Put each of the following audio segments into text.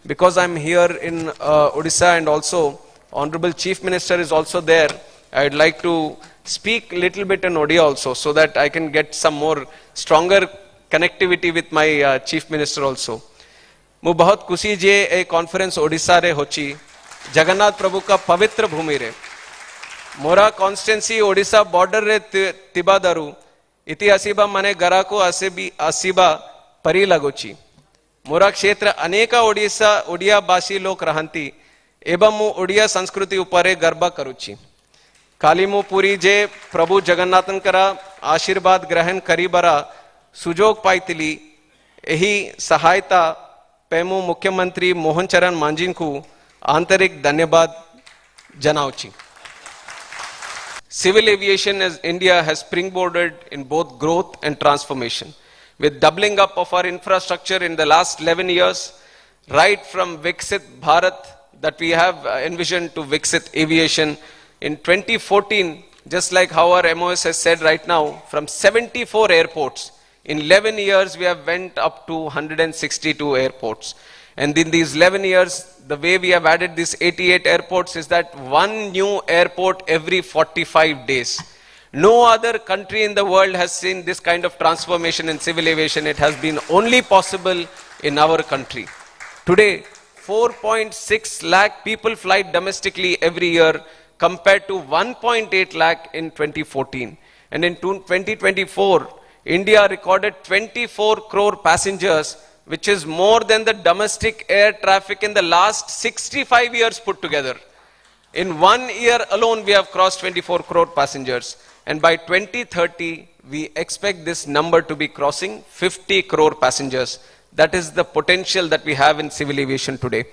because I'm here in Odisha and also Honorable Chief Minister is also there, I'd like to speak a little bit in Odia also so that I can get some more stronger connectivity with my Chief Minister also. मु बहुत खुशी जे ए conference Odisha रे होची जगन्नाथ प्रभु का पवित्र भूमि रे मोरा constituency Odisha border रे तिबादारू इति आसीबा माने गरा को आसीबा परी लगोची मोरा क्षेत्र अनेक ओडिया भाषी लोक रहंती एवं मु ओडिया संस्कृति उपरे गर्व करुची काली मु पूरी जे प्रभु जगन्नाथन करा आशीर्वाद ग्रहण करीबरा सुजोग पाइतिली एही सहायता पेमु मुख्यमंत्री मोहन चरण मांझी को आंतरिक धन्यवाद जनाउची. Civil aviation as India has springboarded in both growth and transformation with doubling up of our infrastructure in the last 11 years, right from Viksit Bharat that we have envisioned to Viksit aviation in 2014, just like how our MOS has said right now, from 74 airports in 11 years we have went up to 162 airports. And in these 11 years, the way we have added these 88 airports is that one new airport every 45 days. No other country in the world has seen this kind of transformation in civil aviation. It has been only possible in our country. Today, 4.6 lakh people fly domestically every year compared to 1.8 lakh in 2014. And in 2024, India recorded 24 crore passengers, which is more than the domestic air traffic in the last 65 years put together. In 1 year alone, we have crossed 24 crore passengers. And by 2030, we expect this number to be crossing 50 crore passengers. That is the potential that we have in civil aviation today.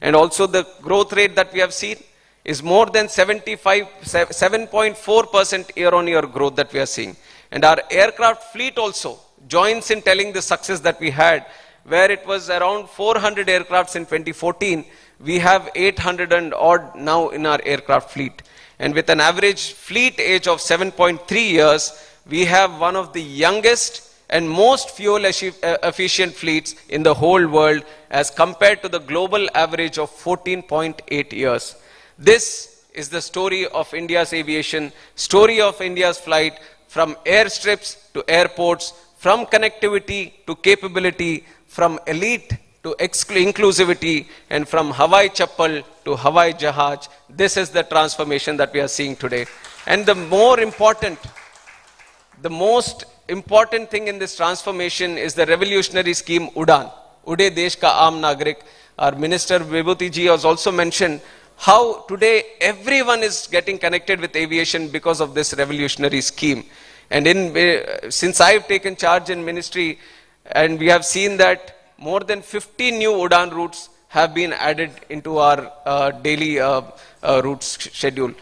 And also the growth rate that we have seen is more than 7.4% year-on-year growth that we are seeing. And our aircraft fleet also joins in telling the success that we had, where it was around 400 aircrafts in 2014, we have 800 and odd now in our aircraft fleet. And with an average fleet age of 7.3 years, we have one of the youngest and most fuel efficient fleets in the whole world as compared to the global average of 14.8 years. This is the story of India's aviation, story of India's flight, from airstrips to airports, from connectivity to capability, from elite to inclusivity, and from Hawai Chappal to Hawai Jahaj. This is the transformation that we are seeing today. And the most important thing in this transformation is the revolutionary scheme UDAN, Ude Desh Ka Aam Nagrik. Our Minister Vibhuti ji has also mentioned how today everyone is getting connected with aviation because of this revolutionary scheme. And since I've taken charge in ministry, and we have seen that more than 50 new UDAN routes have been added into our daily routes schedule.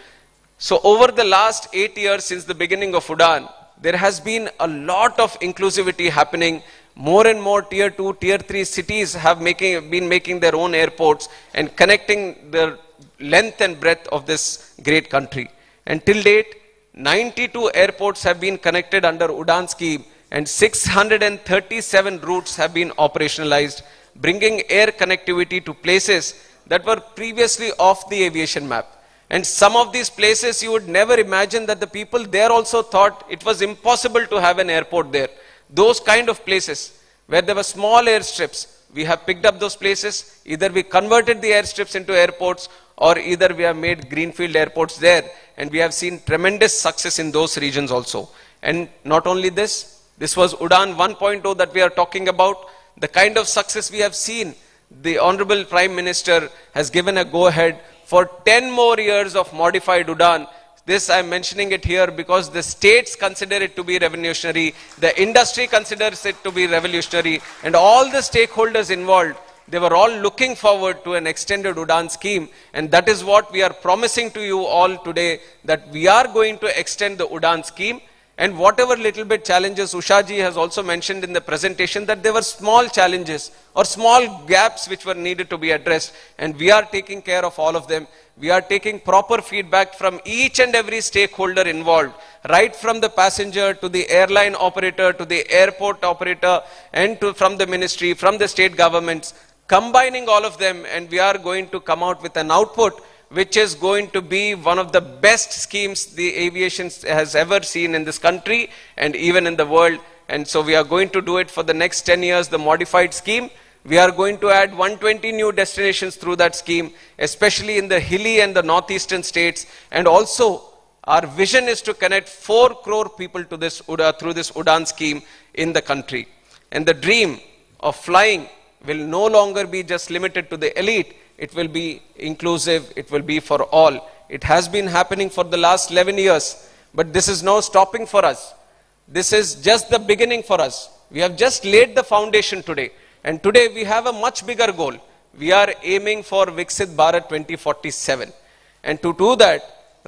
So over the last 8 years since the beginning of UDAN, there has been a lot of inclusivity happening. More and more tier 2, tier 3 cities have been making their own airports and connecting the length and breadth of this great country. And till date, 92 airports have been connected under UDAN scheme and 637 routes have been operationalized, bringing air connectivity to places that were previously off the aviation map. And some of these places you would never imagine that the people there also thought it was impossible to have an airport there. Those kind of places where there were small airstrips, we have picked up those places. Either we converted the airstrips into airports or either we have made greenfield airports there, and we have seen tremendous success in those regions also. And not only this was UDAN 1.0 that we are talking about. The kind of success we have seen, the Honorable Prime Minister has given a go-ahead for 10 more years of modified UDAN. This I am mentioning it here because the states consider it to be revolutionary, the industry considers it to be revolutionary, and all the stakeholders involved, they were all looking forward to an extended UDAN scheme, and that is what we are promising to you all today, that we are going to extend the UDAN scheme. And whatever little bit challenges, Usha ji has also mentioned in the presentation that there were small challenges or small gaps which were needed to be addressed, and we are taking care of all of them. We are taking proper feedback from each and every stakeholder involved, right from the passenger to the airline operator to the airport operator and from the ministry, from the state governments. combining all of them, and we are going to come out with an output which is going to be one of the best schemes the aviation has ever seen in this country and even in the world. And so we are going to do it for the next 10 years, the modified scheme. We are going to add 120 new destinations through that scheme, especially in the hilly and the northeastern states. And also, our vision is to connect 4 crore people to this through this Udan scheme in the country. And the dream of flying will no longer be just limited to the elite. It will be inclusive. It will be for all. It has been happening for the last 11 years, but this is no stopping for us. This is just the beginning for us. We have just laid the foundation today. And today we have a much bigger goal. We are aiming for Viksit Bharat 2047. And to do that,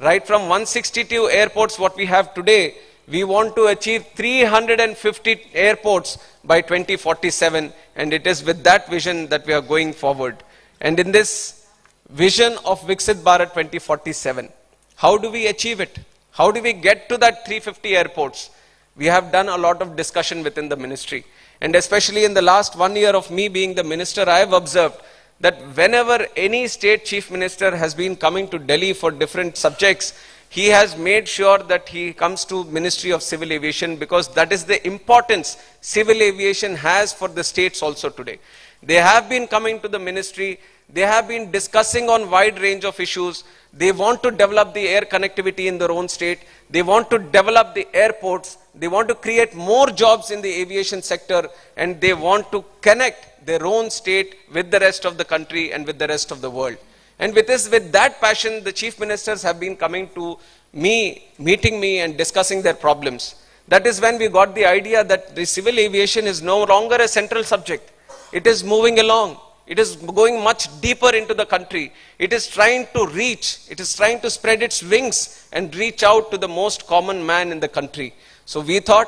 right from 162 airports what we have today, we want to achieve 350 airports by 2047. And it is with that vision that we are going forward. And in this vision of Viksit Bharat 2047, how do we achieve it? How do we get to that 350 airports? We have done a lot of discussion within the ministry. And especially in the last 1 year of me being the minister, I have observed that whenever any state chief minister has been coming to Delhi for different subjects, he has made sure that he comes to Ministry of Civil Aviation, because that is the importance civil aviation has for the states also today. They have been coming to the ministry. They have been discussing on wide range of issues. They want to develop the air connectivity in their own state. They want to develop the airports. They want to create more jobs in the aviation sector, and they want to connect their own state with the rest of the country and with the rest of the world. And with that passion, the chief ministers have been coming to me, meeting me and discussing their problems. That is when we got the idea that the civil aviation is no longer a central subject. It is moving along. It is going much deeper into the country. It is trying to reach, it is trying to spread its wings and reach out to the most common man in the country. So we thought,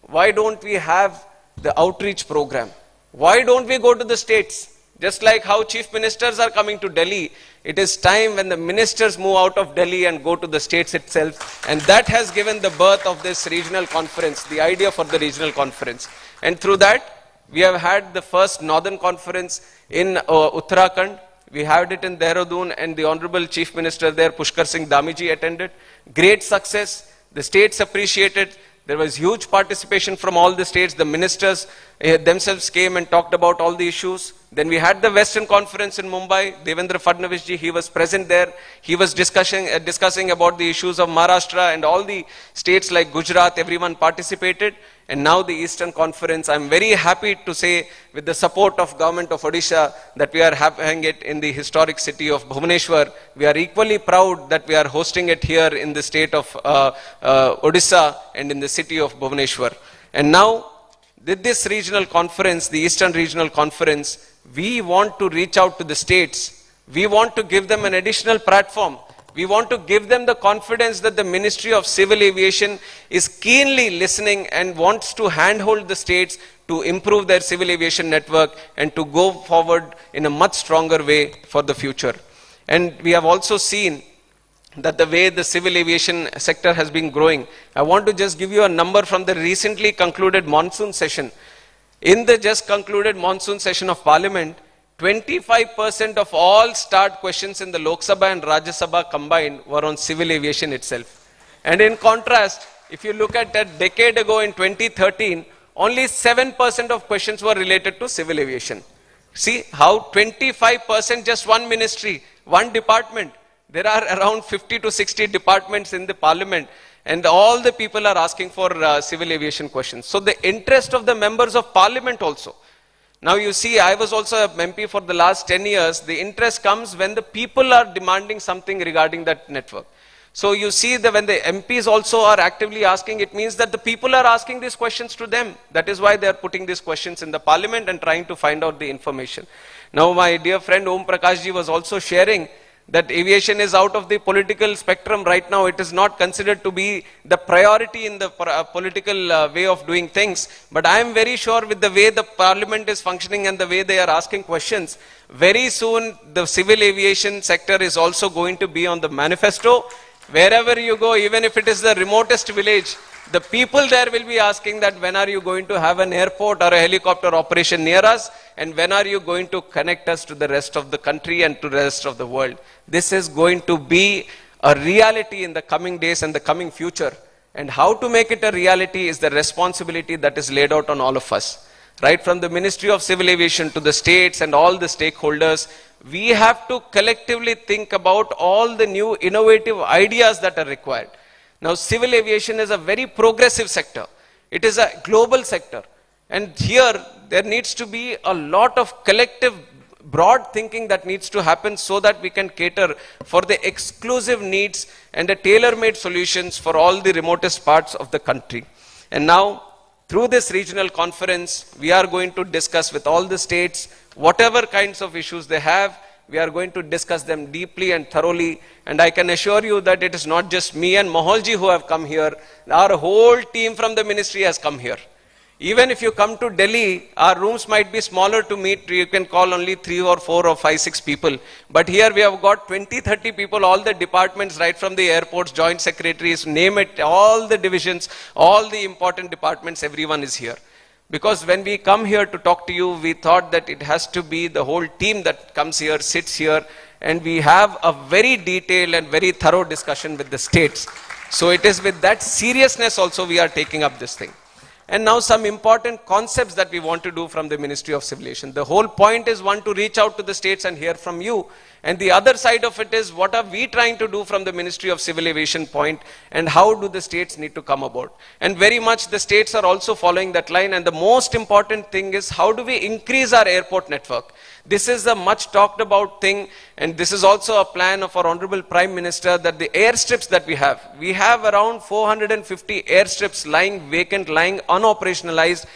why don't we have the outreach program? Why don't we go to the states? Just like how chief ministers are coming to Delhi, it is time when the ministers move out of Delhi and go to the states itself. And that has given the birth of this regional conference, the idea for the regional conference. And through that, we have had the first northern conference in Uttarakhand. We had it in Dehradun, and the Honorable Chief Minister there, Pushkar Singh Damiji, attended. Great success. The states appreciated. There was huge participation from all the states. The ministers themselves came and talked about all the issues. Then we had the Western Conference in Mumbai. Devendra Fadnavis ji, he was present there. He was discussing about the issues of Maharashtra, and all the states like Gujarat, everyone participated. And now the Eastern Conference, I'm very happy to say, with the support of government of Odisha, that we are having it in the historic city of Bhubaneswar. We are equally proud that we are hosting it here in the state of Odisha and in the city of Bhubaneswar. And now, with this regional conference, the Eastern Regional Conference, we want to reach out to the states. We want to give them an additional platform. We want to give them the confidence that the Ministry of Civil Aviation is keenly listening and wants to handhold the states to improve their civil aviation network and to go forward in a much stronger way for the future. And we have also seen that the way the civil aviation sector has been growing. I want to just give you a number from the recently concluded monsoon session. In the just concluded monsoon session of Parliament, 25% of all start questions in the Lok Sabha and Rajya Sabha combined were on civil aviation itself. And in contrast, if you look at a decade ago in 2013, only 7% of questions were related to civil aviation. See how 25%, just one ministry, one department. There are around 50 to 60 departments in the Parliament, and all the people are asking for civil aviation questions. So the interest of the members of Parliament also. Now you see, I was also a MP for the last 10 years. The interest comes when the people are demanding something regarding that network. So you see that when the MPs also are actively asking, it means that the people are asking these questions to them. That is why they are putting these questions in the Parliament and trying to find out the information. Now my dear friend Om Prakash ji was also sharing that aviation is out of the political spectrum right now. It is not considered to be the priority in the political way of doing things. But I am very sure with the way the Parliament is functioning and the way they are asking questions, very soon the civil aviation sector is also going to be on the manifesto. Wherever you go, even if it is the remotest village, The people there will be asking that when are you going to have an airport or a helicopter operation near us, and when are you going to connect us to the rest of the country and to the rest of the world. This is going to be a reality in the coming days and the coming future. And how to make it a reality is the responsibility that is laid out on all of us. Right from the Ministry of Civil Aviation to the states and all the stakeholders, we have to collectively think about all the new innovative ideas that are required. Now, civil aviation is a very progressive sector. It is a global sector. And here, there needs to be a lot of collective, broad thinking that needs to happen so that we can cater for the exclusive needs and the tailor-made solutions for all the remotest parts of the country. And now, through this regional conference, we are going to discuss with all the states whatever kinds of issues they have. We are going to discuss them deeply and thoroughly. And I can assure you that it is not just me and Mohalji who have come here. Our whole team from the ministry has come here. Even if you come to Delhi, our rooms might be smaller to meet. You can call only 3 or 4 or 5, 6 people. But here we have got 20, 30 people, all the departments, right from the airports, joint secretaries, name it, all the divisions, all the important departments, everyone is here. Because when we come here to talk to you, we thought that it has to be the whole team that comes here, sits here, and we have a very detailed and very thorough discussion with the states. So it is with that seriousness also we are taking up this thing. And now some important concepts that we want to do from the Ministry of Civil Aviation. The whole point is one to reach out to the states and hear from you. And the other side of it is what are we trying to do from the Ministry of Civil Aviation point, and how do the states need to come about. And very much the states are also following that line, and the most important thing is how do we increase our airport network. This is a much talked about thing, and this is also a plan of our Honorable Prime Minister that the airstrips that we have around 450 airstrips lying vacant, lying unoperationalized,